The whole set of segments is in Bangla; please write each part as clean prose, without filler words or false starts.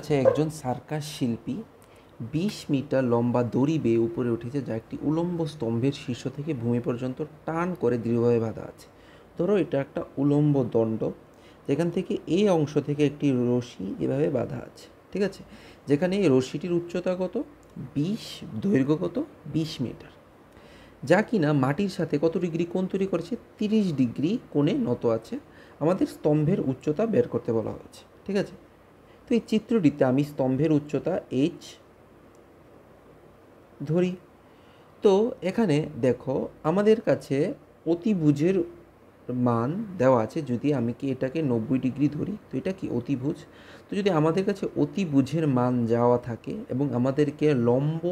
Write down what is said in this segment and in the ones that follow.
আছে একজন সার্কাস শিল্পী 20 মিটার লম্বা দড়ি বেয়ে উপরে উঠেছে, যা একটি উলম্ব স্তম্ভের শীর্ষ থেকে ভূমি পর্যন্ত টান করে দৃঢ়ভাবে বাঁধা আছে। ধরো এটা একটা উলম্ব দণ্ড, যেখান থেকে এই অংশ থেকে একটি রশি এভাবে বাঁধা আছে, ঠিক আছে? যেখানে এই রশিটির উচ্চতা কত? 20, দৈর্ঘ্য কত? 20 মিটার, যা কিনা মাটির সাথে কত ডিগ্রি কোণ তৈরি করেছে? 30 ডিগ্রি কোণে নত আছে। আমাদের স্তম্ভের উচ্চতা বের করতে বলা হয়েছে, ঠিক আছে? তো এই চিত্রটিতে আমি স্তম্ভের উচ্চতা h ধরি। তো এখানে দেখো আমাদের কাছে অতিভুজের মান দেওয়া আছে। যদি আমি কি এটাকে 90 ডিগ্রি ধরি, তো এটা কি অতিভুজ। তো যদি আমাদের কাছে অতিভুজের মান যাওয়া থাকে এবং আমাদেরকে লম্ব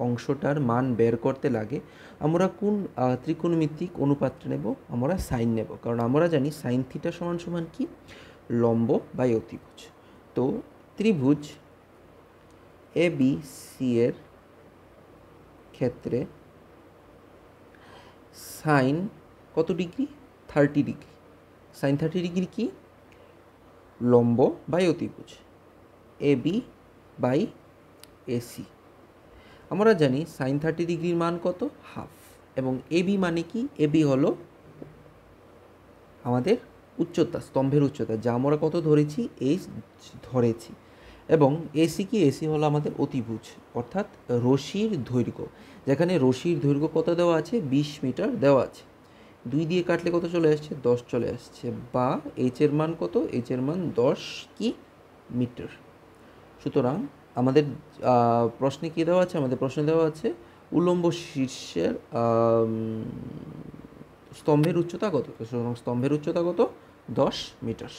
অংশটার মান বের করতে লাগে, আমরা কোন ত্রিকোণমিতিক অনুপাতটা নেব? আমরা সাইন নেব, কারণ আমরা জানি সাইন থিটা সমান সমান কি? লম্ব বাই অতিভুজ। তো ত্রিভুজ এ বি সি এর ক্ষেত্রে সাইন কত ডিগ্রি? 30 ডিগ্রি। সাইন 30 ডিগ্রি কি? লম্ব বাই অতিভুজ, এ বি বাই এসি। আমরা জানি সাইন 30 ডিগ্রির মান কত? হাফ। এবং এ বি মানে কি? এ বি হলো আমাদের উচ্চতা, স্তম্ভের উচ্চতা, যা আমরা কত ধরেছি? এইচ ধরেছি। এবং এসি কি? এসি হলো আমাদের অতিভুজ, অর্থাৎ রশির দৈর্ঘ্য, যেখানে রশির দৈর্ঘ্য কত দেওয়া আছে? 20 মিটার দেওয়া আছে। 2 দিয়ে কাটলে কত চলে আসছে? 10 চলে আসছে। বা এইচের মান কত? এইচের মান 10 কি মিটার। সুতরাং আমাদের প্রশ্নে কী দেওয়া আছে? আমাদের প্রশ্নে দেওয়া আছে উলম্ব শীর্ষের স্তম্ভের উচ্চতা কত? সুতরাং স্তম্ভের উচ্চতা কত? 10 মিটার।